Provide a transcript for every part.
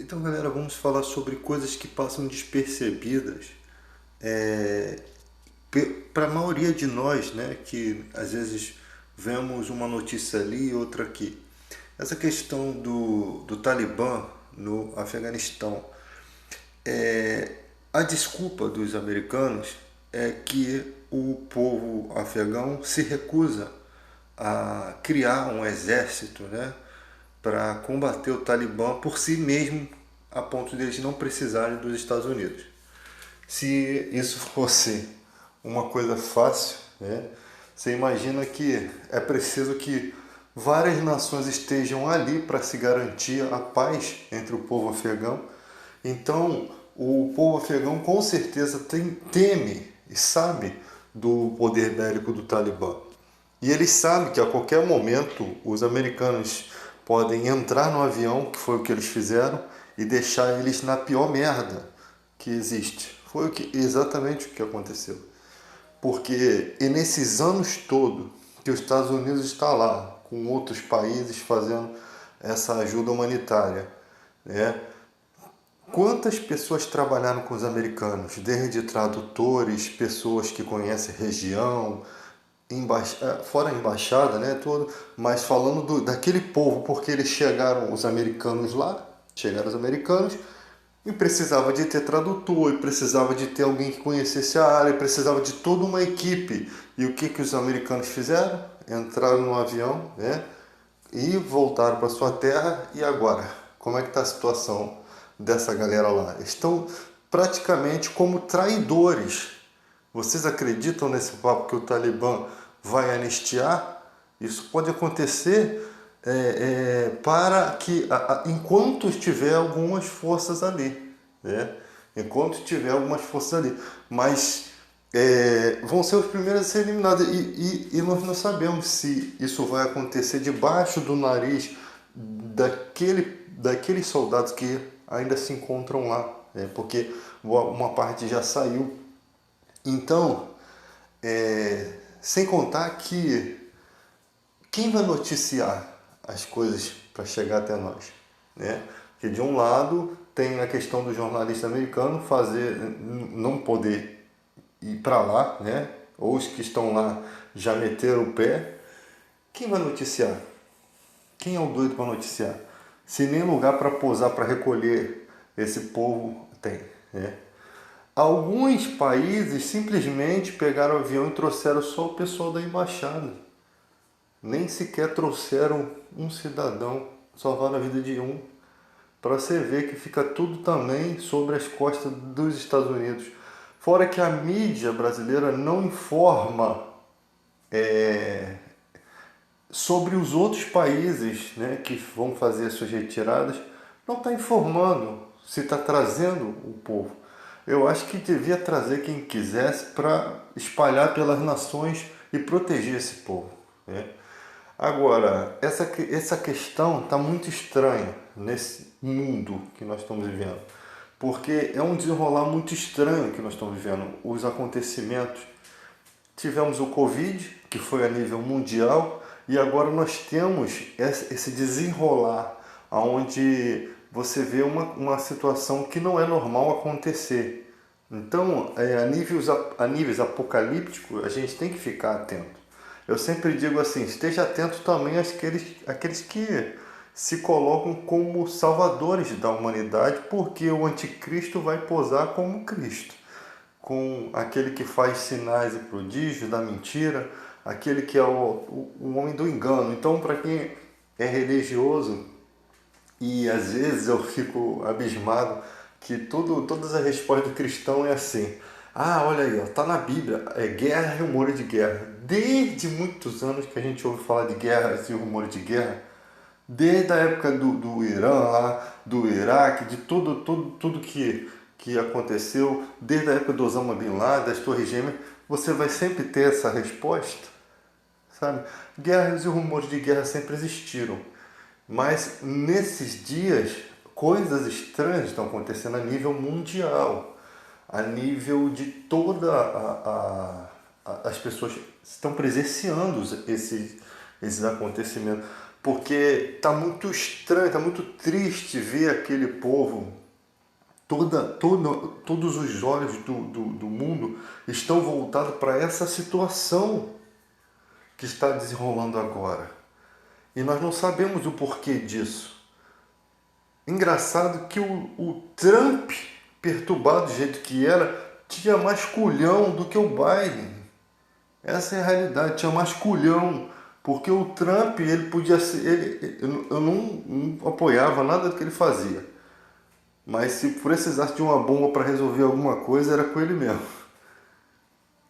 Então, galera, vamos falar sobre coisas que passam despercebidas para a maioria de nós, né? Que às vezes vemos uma notícia ali e outra aqui. Essa questão do Talibã no Afeganistão. A desculpa dos americanos é que o povo afegão se recusa a criar um exército, né, para combater o Talibã por si mesmo, a ponto de eles não precisarem dos Estados Unidos. Se isso fosse uma coisa fácil, né, você imagina que é preciso que várias nações estejam ali para se garantir a paz entre o povo afegão. Então, o povo afegão com certeza teme e sabe do poder bélico do Talibã. E eles sabem que a qualquer momento os americanos podem entrar no avião, que foi o que eles fizeram, e deixar eles na pior merda que existe. Foi exatamente o que aconteceu. Porque e nesses anos todos que os Estados Unidos está lá, com outros países fazendo essa ajuda humanitária, né? Quantas pessoas trabalharam com os americanos? Desde tradutores, pessoas que conhecem a região, fora a embaixada, né, tudo, mas falando daquele povo, porque eles chegaram, os americanos lá, chegaram os americanos, e precisava de ter tradutor, e precisava de ter alguém que conhecesse a área, e precisava de toda uma equipe. E o que os americanos fizeram? Entraram no avião, né, e voltaram para sua terra. E agora? Como é que está a situação dessa galera lá? Estão praticamente como traidores. Vocês acreditam nesse papo que o Talibã vai anistiar? Isso pode acontecer para que, enquanto estiver algumas forças ali, né? Enquanto tiver algumas forças ali. Mas vão ser os primeiros a ser eliminados. E nós não sabemos se isso vai acontecer debaixo do nariz daqueles soldados que ainda se encontram lá, né? Porque uma parte já saiu. Então, sem contar que quem vai noticiar as coisas para chegar até nós, né? Porque de um lado tem a questão do jornalista americano não poder ir para lá, né? Ou os que estão lá já meteram o pé. Quem vai noticiar? Quem é o doido para noticiar? Se nem lugar para pousar, para recolher esse povo tem, né? Alguns países simplesmente pegaram o avião e trouxeram só o pessoal da embaixada. Nem sequer trouxeram um cidadão, salvaram a vida de um. Para você ver que fica tudo também sobre as costas dos Estados Unidos. Fora que a mídia brasileira não informa sobre os outros países, né, que vão fazer as suas retiradas, não está informando se está trazendo o povo. Eu acho que devia trazer quem quisesse para espalhar pelas nações e proteger esse povo, né? Agora, essa questão está muito estranha nesse mundo que nós estamos vivendo, porque é um desenrolar muito estranho que nós estamos vivendo, os acontecimentos. Tivemos o Covid, que foi a nível mundial, e agora nós temos esse desenrolar, onde você vê uma situação que não é normal acontecer. Então, a níveis apocalípticos, a gente tem que ficar atento. Eu sempre digo assim, esteja atento também àqueles que se colocam como salvadores da humanidade, porque o anticristo vai posar como Cristo, com aquele que faz sinais e prodígios da mentira, aquele que é o homem do engano. Então, para quem é religioso, e às vezes eu fico abismado que todas as respostas do cristão é assim: ah, olha aí, ó, tá na Bíblia, é guerra e rumores de guerra. Desde muitos anos que a gente ouve falar de guerras e rumores de guerra, desde a época do Irã lá, do Iraque, de tudo que aconteceu, desde a época do Osama Bin Laden, das Torres Gêmeas, você vai sempre ter essa resposta, sabe? Guerras e rumores de guerra sempre existiram, mas nesses dias coisas estranhas estão acontecendo a nível mundial, a nível de as pessoas estão presenciando esses acontecimentos. porque está muito estranho, está muito triste ver aquele povo. Todos os olhos do mundo estão voltados para essa situação que está desenrolando agora. E nós não sabemos o porquê disso. Engraçado que o Trump, perturbado do jeito que era, tinha mais culhão do que o Biden. Essa é a realidade, tinha mais culhão. Porque o Trump, ele podia ser. Eu não apoiava nada do que ele fazia. Mas se precisasse de uma bomba para resolver alguma coisa, era com ele mesmo.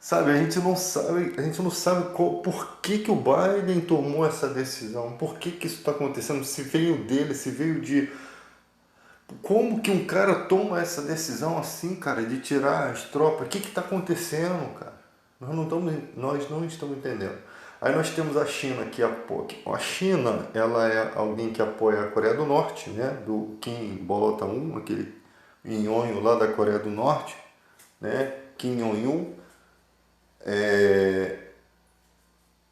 Sabe, a gente não sabe por que o Biden tomou essa decisão, por que isso está acontecendo, se veio dele, se veio de. Como que um cara toma essa decisão assim, cara, de tirar as tropas? O que está acontecendo, cara? Nós não estamos entendendo. Aí nós temos a China que apoia. A China, ela é alguém que apoia a Coreia do Norte, né? Do Kim Bolota-un, aquele nhonho lá da Coreia do Norte, né? Kim Jong-un.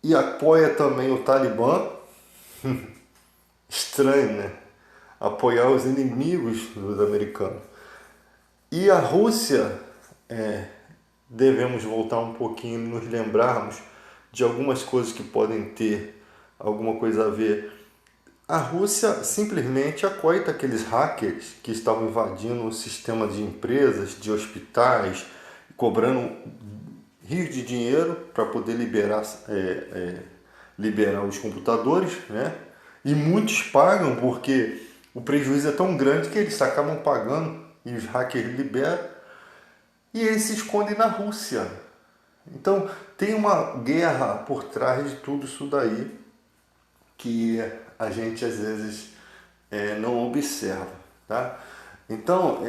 E apoia também o Talibã. Estranho, né? Apoiar os inimigos dos americanos. E a Rússia, devemos voltar um pouquinho e nos lembrarmos de algumas coisas que podem ter alguma coisa a ver. A Rússia simplesmente acoita aqueles hackers que estavam invadindo o sistema de empresas, de hospitais, cobrando rios de dinheiro para poder liberar os computadores, né? E muitos pagam porque o prejuízo é tão grande que eles acabam pagando e os hackers liberam e eles se escondem na Rússia. Então tem uma guerra por trás de tudo isso daí que a gente às vezes não observa, tá? Então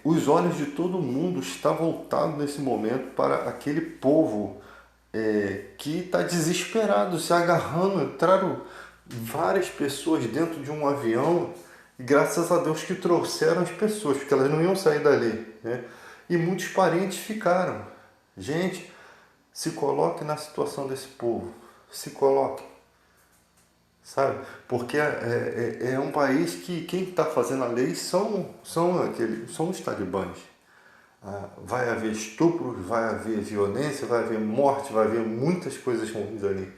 os olhos de todo mundo estão voltados nesse momento para aquele povo que está desesperado, se agarrando. Entraram várias pessoas dentro de um avião e graças a Deus que trouxeram as pessoas, porque elas não iam sair dali, né? E muitos parentes ficaram. Gente, se coloque na situação desse povo, se coloque, sabe? Porque é um país que quem está fazendo a lei são os talibãs. Vai haver estupros, vai haver violência, vai haver morte, vai haver muitas coisas ruins ali.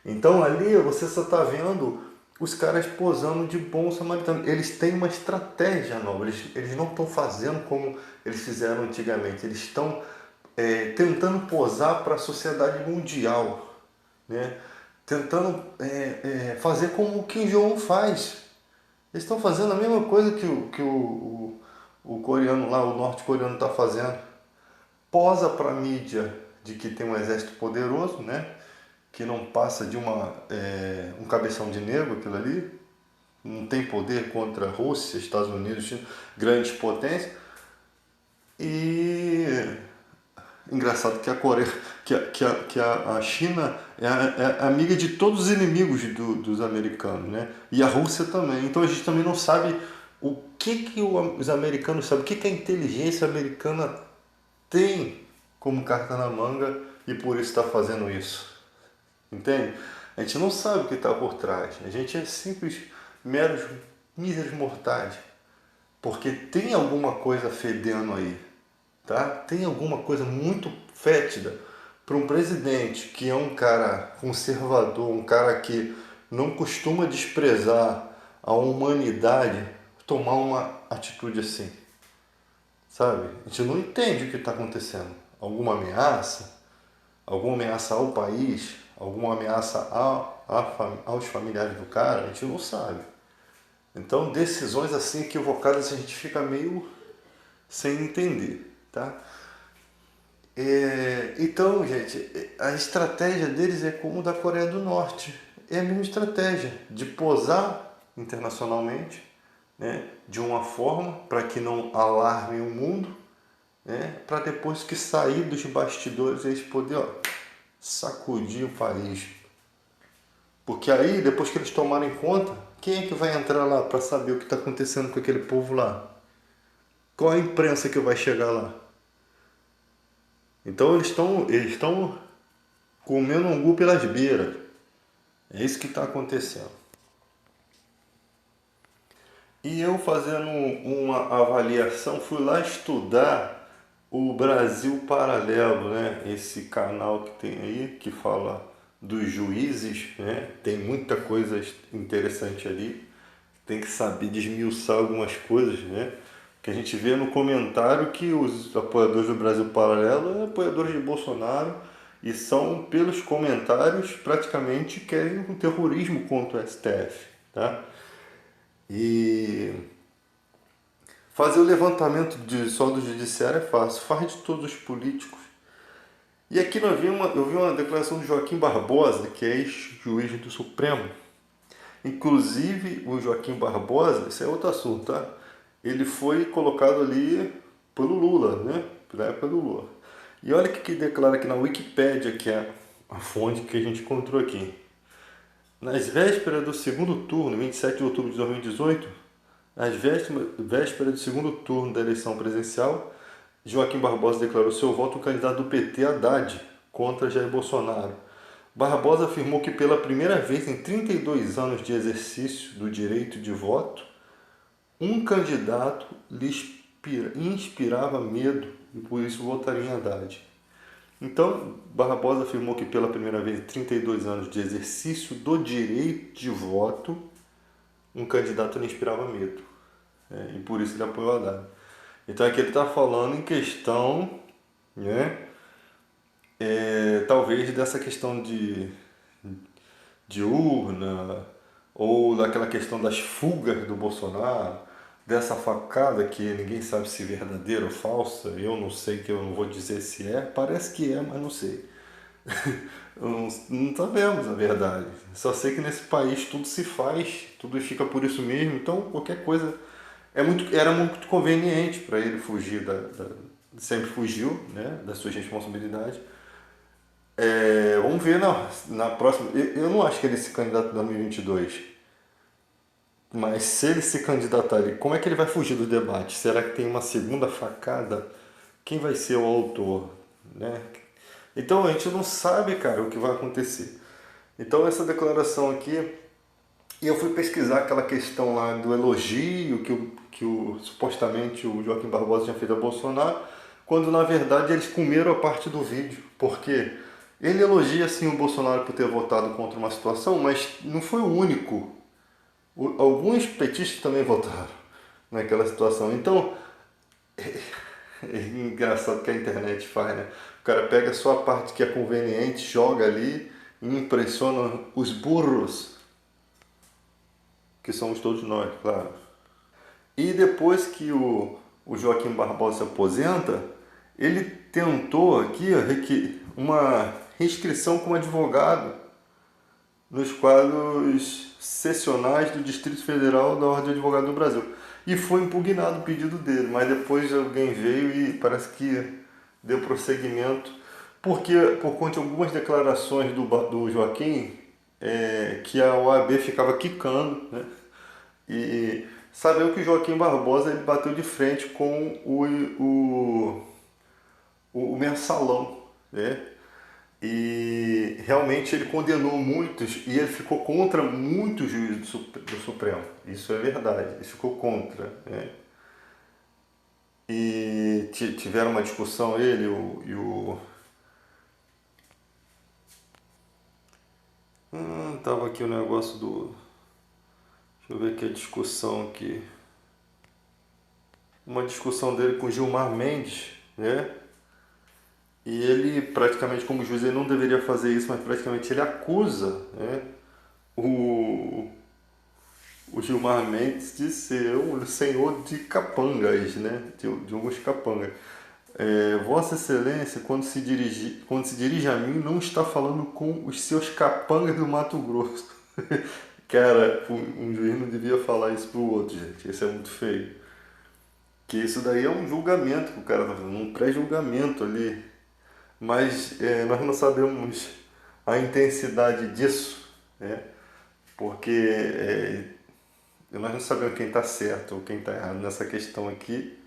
Então ali você só está vendo os caras posando de bom samaritano. Eles têm uma estratégia nova, eles não estão fazendo como eles fizeram antigamente. Eles estão tentando posar para a sociedade mundial, né? Tentando fazer como o Kim Jong-un faz. Eles estão fazendo a mesma coisa que o coreano lá, o norte-coreano está fazendo. Posa para a mídia de que tem um exército poderoso, né? Que não passa de um cabeção de negro aquilo ali, não tem poder contra a Rússia, Estados Unidos, China, grandes potências. E engraçado que a Coreia, que a China é amiga de todos os inimigos dos americanos, né? E a Rússia também. Então a gente também não sabe o que os americanos sabem, o que a inteligência americana tem como carta na manga e por isso está fazendo isso. Entende? A gente não sabe o que está por trás. A gente é simples, meros, míseros mortais. Porque tem alguma coisa fedendo aí. Tá? Tem alguma coisa muito fétida para um presidente que é um cara conservador, um cara que não costuma desprezar a humanidade, tomar uma atitude assim. Sabe? A gente não entende o que está acontecendo. Alguma ameaça? Alguma ameaça ao país? Alguma ameaça aos familiares do cara? A gente não sabe. Então, decisões assim equivocadas a gente fica meio sem entender, tá? Então, gente, a estratégia deles é como da Coreia do Norte. É a mesma estratégia de posar internacionalmente, né, de uma forma para que não alarmem o mundo, né, para depois que sair dos bastidores eles poderem sacudir o país. Porque aí, depois que eles tomarem conta, quem é que vai entrar lá para saber o que está acontecendo com aquele povo lá? Qual a imprensa que vai chegar lá? Então eles estão comendo angu pelas beiras. É isso que está acontecendo. E eu fazendo uma avaliação, fui lá estudar o Brasil Paralelo, né? Esse canal que tem aí, que fala dos juízes, né? Tem muita coisa interessante ali. Tem que saber desmiuçar algumas coisas, né? Que a gente vê no comentário que os apoiadores do Brasil Paralelo são apoiadores de Bolsonaro e são, pelos comentários, praticamente querem um terrorismo contra o STF, tá? E fazer o levantamento de só do judiciário é fácil, faz de todos os políticos. E aqui eu vi uma declaração de Joaquim Barbosa, que é ex-juiz do Supremo. Inclusive, o Joaquim Barbosa, esse é outro assunto, tá? Ele foi colocado ali pelo Lula, né? Pela época do Lula. E olha o que declara aqui na Wikipédia, que é a fonte que a gente encontrou aqui. Nas vésperas do segundo turno, 27 de outubro de 2018, às vésperas do segundo turno da eleição presidencial, Joaquim Barbosa declarou seu voto no candidato do PT, Haddad, contra Jair Bolsonaro. Barbosa afirmou que pela primeira vez em 32 anos de exercício do direito de voto, um candidato lhe inspirava medo e por isso votaria em Haddad. Então, Barbosa afirmou que pela primeira vez em 32 anos de exercício do direito de voto, um candidato lhe inspirava medo. E por isso ele apoiou Haddad. Então aqui ele está falando em questão, né, talvez dessa questão de urna, ou daquela questão das fugas do Bolsonaro, dessa facada que ninguém sabe se é verdadeira ou falsa, eu não sei, que eu não vou dizer se é, parece que é, mas não sei. Não sabemos a verdade. Só sei que nesse país tudo se faz, tudo fica por isso mesmo, então qualquer coisa era muito conveniente para ele fugir sempre fugiu, né, das suas responsabilidades. Vamos ver na próxima. Eu não acho que ele se candidata em 2022. Mas se ele se candidatar ali, como é que ele vai fugir do debate? Será que tem uma segunda facada? Quem vai ser o autor? Né? Então a gente não sabe, cara, o que vai acontecer. Então essa declaração aqui, e eu fui pesquisar aquela questão lá do elogio supostamente o Joaquim Barbosa tinha feito a Bolsonaro, quando na verdade eles comeram a parte do vídeo. Porque ele elogia assim o Bolsonaro por ter votado contra uma situação, mas não foi o único. Alguns petistas também votaram naquela situação. Então, é engraçado que a internet faz, né? O cara pega só a parte que é conveniente, joga ali e impressiona os burros, que somos todos nós, claro. E depois que o Joaquim Barbosa se aposenta, ele tentou aqui uma inscrição como advogado nos quadros sessionais do Distrito Federal da Ordem de Advogados do Brasil. E foi impugnado o pedido dele, mas depois alguém veio e parece que deu prosseguimento, porque por conta de algumas declarações do Joaquim, que a OAB ficava quicando, né? E sabemos que o Joaquim Barbosa ele bateu de frente com o mensalão, né? E realmente ele condenou muitos e ele ficou contra muitos juízes do Supremo. Isso é verdade, ele ficou contra. Né? E tiveram uma discussão ele e o. Tava aqui o negócio do. Deixa eu ver aqui a discussão aqui. Uma discussão dele com Gilmar Mendes, né? E ele, praticamente como juiz, ele não deveria fazer isso, mas praticamente ele acusa, né, o, o Gilmar Mendes de ser um senhor de capangas, né, de alguns capangas. Vossa Excelência, quando se dirige a mim, não está falando com os seus capangas do Mato Grosso. Cara, um juiz não devia falar isso pro outro, gente. Isso é muito feio. Que isso daí é um julgamento que o cara tá fazendo, um pré-julgamento ali. Mas nós não sabemos a intensidade disso, né? Porque nós não sabemos quem está certo ou quem está errado nessa questão aqui,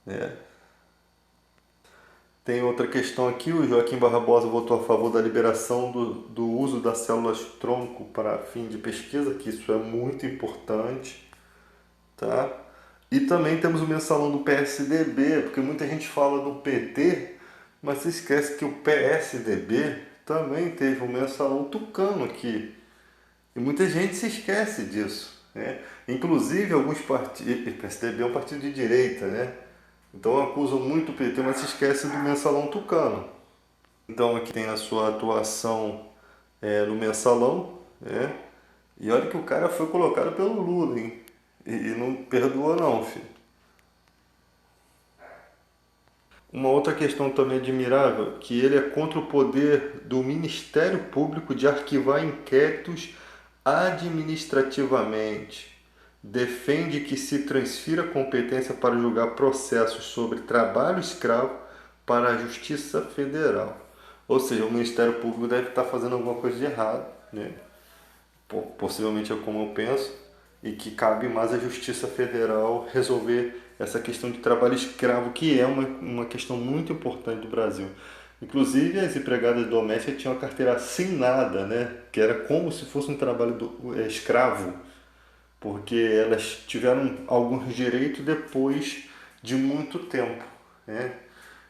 né? Tem outra questão aqui, o Joaquim Barbosa votou a favor da liberação do uso das células tronco para fim de pesquisa, que isso é muito importante, tá? E também temos o mensalão do PSDB, porque muita gente fala do PT, mas se esquece que o PSDB também teve um mensalão tucano aqui. E muita gente se esquece disso, né? Inclusive alguns partidos, o PSDB é um partido de direita, né? Então acusam muito o PT, mas se esquece do mensalão tucano. Então aqui tem a sua atuação no mensalão, né? E olha que o cara foi colocado pelo Lula, hein? E não perdoa não, filho. Uma outra questão também admirável, que ele é contra o poder do Ministério Público de arquivar inquéritos administrativamente. Defende que se transfira a competência para julgar processos sobre trabalho escravo para a Justiça Federal. Ou seja, o Ministério Público deve estar fazendo alguma coisa de errado, né? Possivelmente é como eu penso, e que cabe mais à Justiça Federal resolver essa questão de trabalho escravo, que é uma questão muito importante do Brasil. Inclusive, as empregadas domésticas tinham a carteira assinada, né? Que era como se fosse um trabalho escravo, porque elas tiveram alguns direitos depois de muito tempo, né?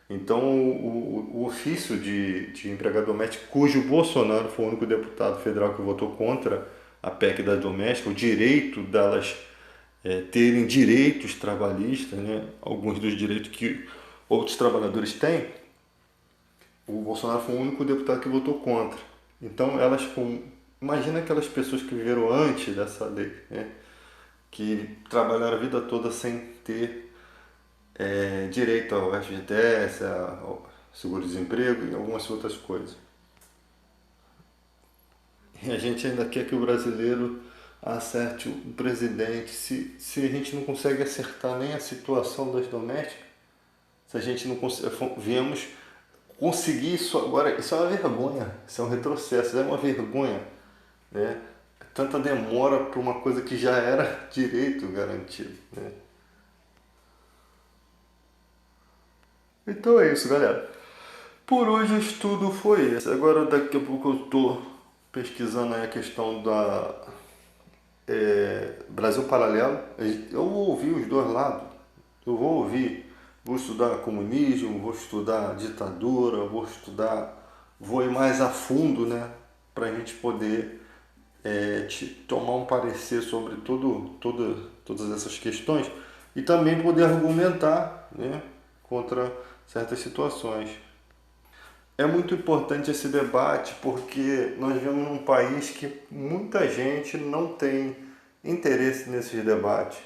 Então, o ofício de empregado doméstico, cujo Bolsonaro foi o único deputado federal que votou contra a PEC da doméstica, o direito delas terem direitos trabalhistas, né? Alguns dos direitos que outros trabalhadores têm, o Bolsonaro foi o único deputado que votou contra. Então, imagina aquelas pessoas que viveram antes dessa lei, né? Que trabalharam a vida toda sem ter direito ao FGTS, ao seguro-desemprego e algumas outras coisas. E a gente ainda quer que o brasileiro acerte o presidente. Se a gente não consegue acertar nem a situação das domésticas, se a gente não viemos conseguir isso agora, isso é uma vergonha, isso é um retrocesso, é uma vergonha, né? Tanta demora para uma coisa que já era direito garantido, né? Então é isso, galera. Por hoje o estudo foi esse. Agora daqui a pouco eu estou pesquisando aí a questão da Brasil Paralelo. Eu vou ouvir os dois lados. Eu vou ouvir, vou estudar comunismo, vou estudar ditadura, vou ir mais a fundo, né? Para a gente poder tomar um parecer sobre todas essas questões e também poder argumentar, né, contra certas situações. É muito importante esse debate porque nós vivemos num país que muita gente não tem interesse nesses debates.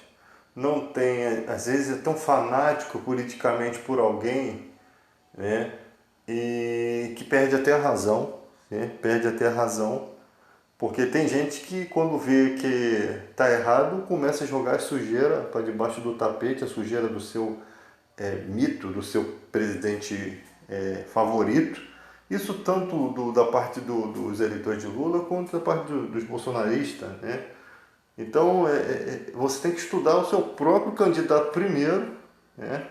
Não tem, às vezes é tão fanático politicamente por alguém, né? E que perde até a razão, né? Perde até a razão, porque tem gente que quando vê que está errado começa a jogar a sujeira para debaixo do tapete, a sujeira do seu mito, do seu presidente favorito. Isso tanto da parte dos eleitores de Lula quanto da parte dos bolsonaristas, né? Então você tem que estudar o seu próprio candidato primeiro, né?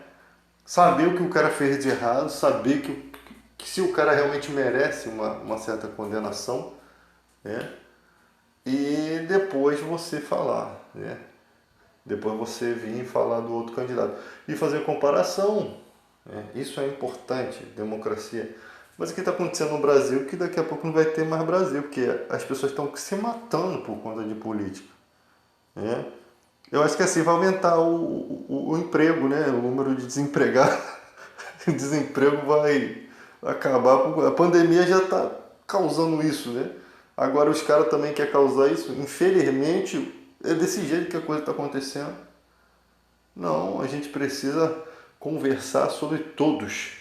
Saber o que o cara fez de errado, saber que se o cara realmente merece uma certa condenação, né? E depois você falar, né? Depois você vir falar do outro candidato e fazer comparação, né? Isso é importante, democracia. Mas o que está acontecendo no Brasil é que daqui a pouco não vai ter mais Brasil, porque as pessoas estão se matando por conta de política, né? Eu acho que assim vai aumentar o emprego, né? O número de desempregados. O desemprego vai acabar. A pandemia já está causando isso, né? Agora os caras também querem causar isso. Infelizmente, é desse jeito que a coisa está acontecendo. Não, a gente precisa conversar sobre todos.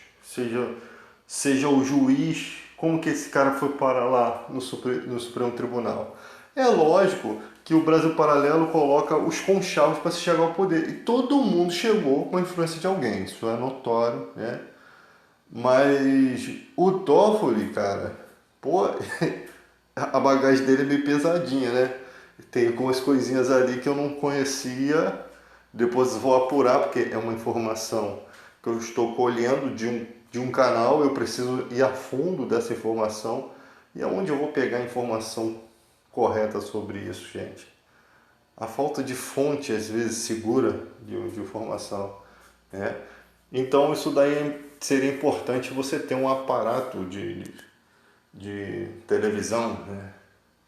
Seja o juiz, como que esse cara foi parar lá no Supremo Tribunal. É lógico que o Brasil Paralelo coloca os conchavos para se chegar ao poder. E todo mundo chegou com a influência de alguém, isso é notório, né? Mas o Toffoli, cara, pô, a bagagem dele é meio pesadinha, né? Tem algumas coisinhas ali que eu não conhecia, depois vou apurar, porque é uma informação que eu estou colhendo de um canal, eu preciso ir a fundo dessa informação. E aonde eu vou pegar a informação correta sobre isso, gente? a falta de fonte, às vezes, segura de informação, né? Então, isso daí seria importante você ter um aparato de televisão, né?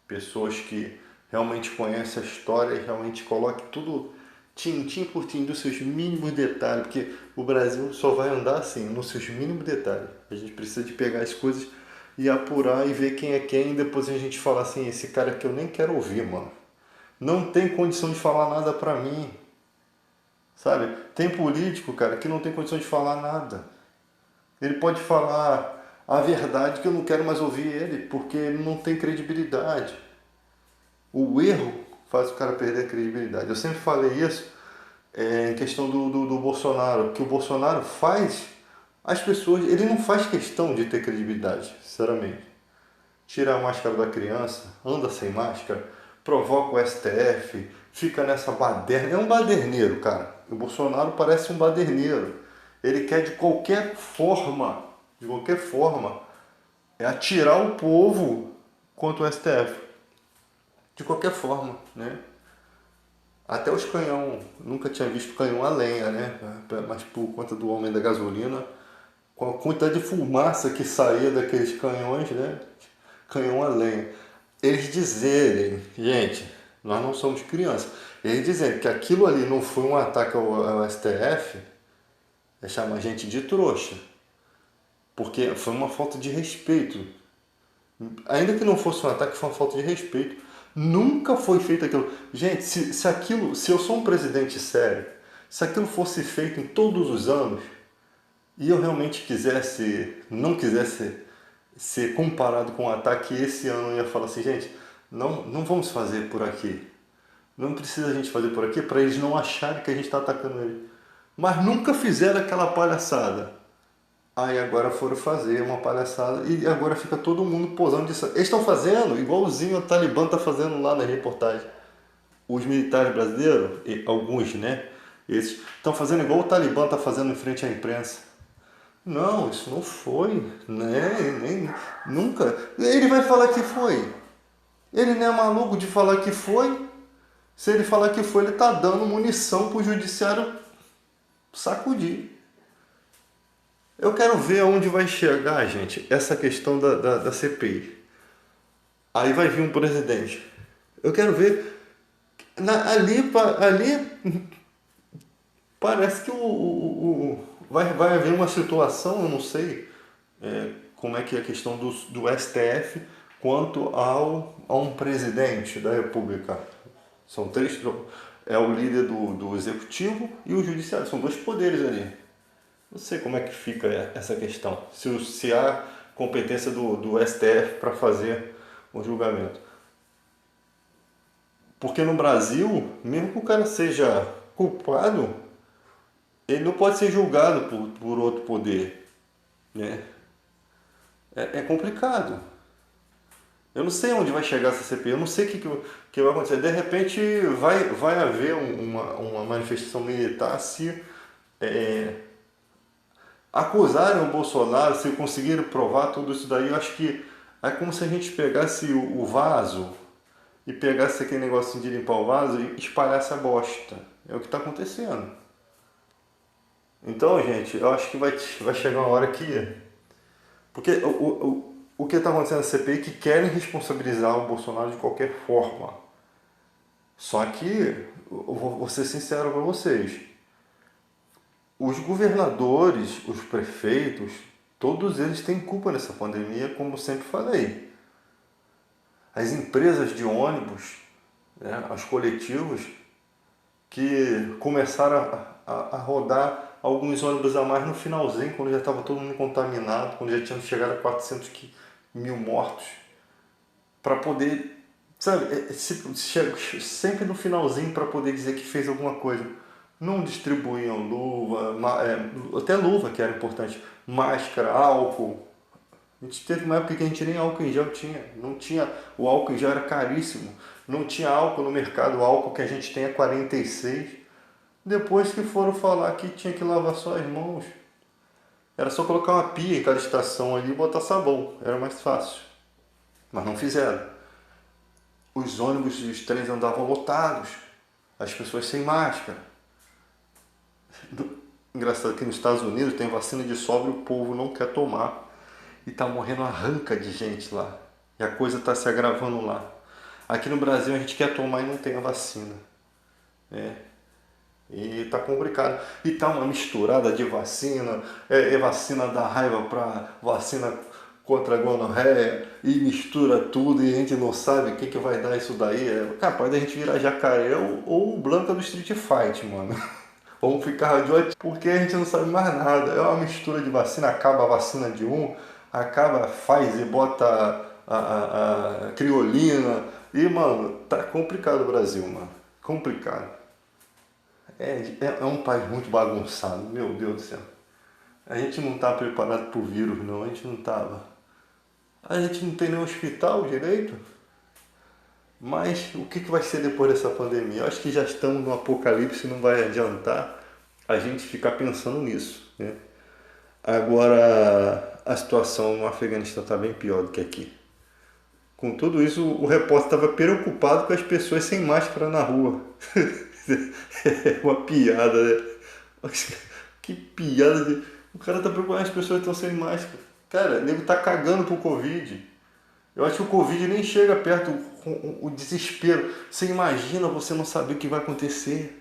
Pessoas que realmente conhecem a história e realmente coloquem tudo tintim por tintim dos seus mínimos detalhes, porque o Brasil só vai andar assim, nos seus mínimos detalhes. A gente precisa de pegar as coisas e apurar e ver quem é quem, e depois a gente falar assim, esse cara que eu nem quero ouvir, mano. Não tem condição de falar nada pra mim, sabe? Tem político, cara, que não tem condição de falar nada. Ele pode falar a verdade que eu não quero mais ouvir ele, porque ele não tem credibilidade. O erro faz o cara perder a credibilidade. Eu sempre falei isso em questão do Bolsonaro, que o Bolsonaro faz as pessoas, ele não faz questão de ter credibilidade, sinceramente. Tira a máscara da criança, anda sem máscara, provoca o STF, fica nessa baderna. É um baderneiro, cara. O Bolsonaro parece um baderneiro. Ele quer de qualquer forma, é atirar o povo contra o STF. De qualquer forma, né? Até os canhão, nunca tinha visto canhão a lenha, né? Mas por conta do aumento da gasolina, com a quantidade de fumaça que saía daqueles canhões, né? Canhão a lenha. Eles dizerem, gente, nós não somos crianças, eles dizerem que aquilo ali não foi um ataque ao STF, é chamar a gente de trouxa. Porque foi uma falta de respeito. Ainda que não fosse um ataque, foi uma falta de respeito. Nunca foi feito aquilo. Gente, se eu sou um presidente sério, se aquilo fosse feito em todos os anos, e eu realmente não quisesse ser comparado com um ataque, esse ano eu ia falar assim, gente, não vamos fazer por aqui. Não precisa a gente fazer por aqui para eles não acharem que a gente está atacando ele. Mas nunca fizeram aquela palhaçada. Aí agora foram fazer uma palhaçada e agora fica todo mundo posando disso. Eles estão fazendo igualzinho o Talibã está fazendo lá na reportagem. Os militares brasileiros, alguns, né? Esses estão fazendo igual o Talibã está fazendo em frente à imprensa. Não, isso não foi, né? Nunca. Ele vai falar que foi. Ele não é maluco de falar que foi. Se ele falar que foi, ele está dando munição para o judiciário sacudir. Eu quero ver aonde vai chegar, gente, essa questão da CPI. Aí vai vir um presidente. Eu quero ver. Ali parece que vai haver uma situação, eu não sei como é que é a questão do STF quanto a um presidente da República. São três. É o líder do executivo e o judiciário. São dois poderes ali. Não sei como é que fica essa questão. Se há competência do STF para fazer o julgamento. Porque no Brasil, mesmo que o cara seja culpado, ele não pode ser julgado por outro poder. Né? É complicado. Eu não sei onde vai chegar essa CPI, eu não sei o que vai acontecer. De repente vai haver uma manifestação militar se acusarem o Bolsonaro, se conseguirem provar tudo isso daí. Eu acho que é como se a gente pegasse o vaso e pegasse aquele negocinho de limpar o vaso e espalhasse a bosta. É o que está acontecendo. Então, gente, eu acho que vai chegar uma hora que... Porque o que está acontecendo na CPI é que querem responsabilizar o Bolsonaro de qualquer forma. Só que, eu vou ser sincero para vocês, os governadores, os prefeitos, todos eles têm culpa nessa pandemia, como eu sempre falei. As empresas de ônibus, né, os coletivos, que começaram a rodar alguns ônibus a mais no finalzinho, quando já estava todo mundo contaminado, quando já tinham chegado a 400 mil mortos, para poder, sabe, sempre no finalzinho para poder dizer que fez alguma coisa. Não distribuíam luva, até luva que era importante, máscara, álcool. A gente teve uma época que a gente nem álcool em gel tinha, não tinha, o álcool em gel era caríssimo, não tinha álcool no mercado, o álcool que a gente tem é 46. Depois que foram falar que tinha que lavar só as mãos, era só colocar uma pia em cada estação ali e botar sabão, era mais fácil. Mas não fizeram. Os ônibus e os trens andavam lotados. as pessoas sem máscara. Engraçado que nos Estados Unidos tem vacina de sobra e o povo não quer tomar. E tá morrendo uma ranca de gente lá. E a coisa está se agravando lá. Aqui no Brasil a gente quer tomar e não tem a vacina. É. E tá complicado. E tá uma misturada de vacina. É vacina da raiva para vacina contra a gonorreia. E mistura tudo e a gente não sabe o que vai dar isso daí. É capaz da gente virar jacaré ou Blanca do Street Fight, mano. Vamos ficar radioativos porque a gente não sabe mais nada. É uma mistura de vacina, acaba a vacina de um, acaba faz e bota a criolina. E, mano, tá complicado o Brasil, mano. Complicado. É um país muito bagunçado, meu Deus do céu. A gente não tá preparado pro vírus, não. A gente não tava. A gente não tem nem hospital direito. Mas o que vai ser depois dessa pandemia? Eu acho que já estamos no apocalipse e não vai adiantar a gente ficar pensando nisso, né? Agora, a situação no Afeganistão está bem pior do que aqui. Com tudo isso, o repórter estava preocupado com as pessoas sem máscara na rua. É uma piada, né? Que piada de... O cara está preocupado, as pessoas estão sem máscara. Cara, o nego tá cagando pro Covid. Eu acho que o Covid nem chega perto com o desespero. Você imagina você não saber o que vai acontecer.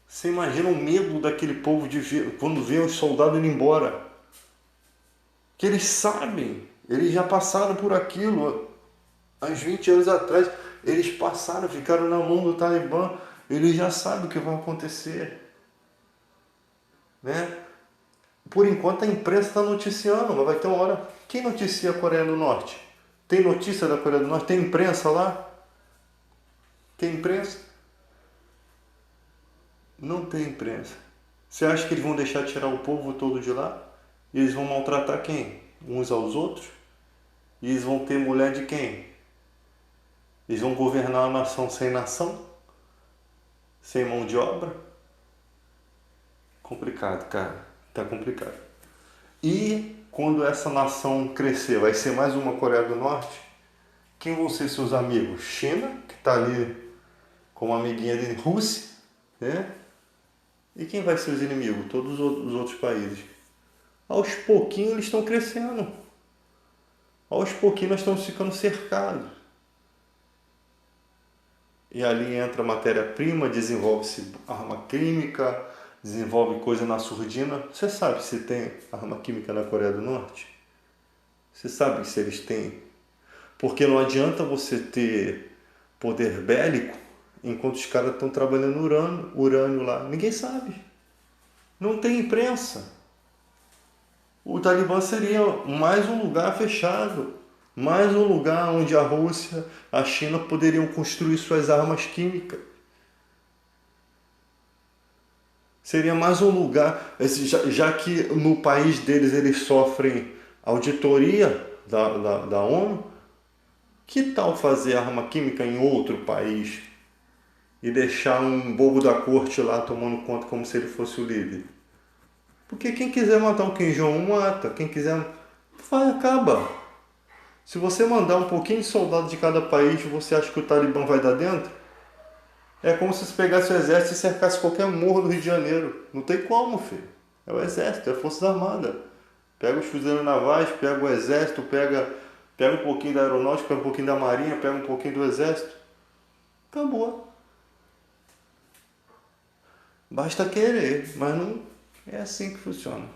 Você imagina o medo daquele povo de ver, quando vê os soldados indo embora. Que eles sabem, eles já passaram por aquilo há uns 20 anos atrás. Eles passaram, ficaram na mão do Talibã. Eles já sabem o que vai acontecer. Né? Por enquanto a imprensa está noticiando, mas vai ter uma hora. Quem noticia a Coreia do Norte? Tem notícia da Coreia do Norte? Tem imprensa lá? Tem imprensa? Não tem imprensa. Você acha que eles vão deixar tirar o povo todo de lá? E eles vão maltratar quem? Uns aos outros? E eles vão ter mulher de quem? Eles vão governar uma nação sem nação? Sem mão de obra? Complicado, cara. Tá complicado. E quando essa nação crescer, vai ser mais uma Coreia do Norte? Quem vão ser seus amigos? China, que está ali como amiguinha de Rússia, né? E quem vai ser os inimigos? Todos os outros países. Aos pouquinhos eles estão crescendo. Aos pouquinhos nós estamos ficando cercados. E ali entra matéria-prima, desenvolve-se arma química, desenvolve coisa na surdina. Você sabe se tem arma química na Coreia do Norte? Você sabe se eles têm? Porque não adianta você ter poder bélico enquanto os caras estão trabalhando urânio lá. Ninguém sabe. Não tem imprensa. O Talibã seria mais um lugar fechado. Mais um lugar onde a Rússia, a China poderiam construir suas armas químicas. Seria mais um lugar, já que no país deles eles sofrem auditoria da ONU, que tal fazer arma química em outro país e deixar um bobo da corte lá tomando conta como se ele fosse o líder? Porque quem quiser matar o Kim Jong-un mata, quem quiser acaba. Se você mandar um pouquinho de soldado de cada país, você acha que o Talibã vai dar dentro? É como se você pegasse o exército e cercasse qualquer morro do Rio de Janeiro. Não tem como, filho. É o exército, é a Força Armada. Pega os fuzileiros navais, pega o exército, pega um pouquinho da aeronáutica, pega um pouquinho da marinha, pega um pouquinho do exército. Acabou. Basta querer, mas não é assim que funciona.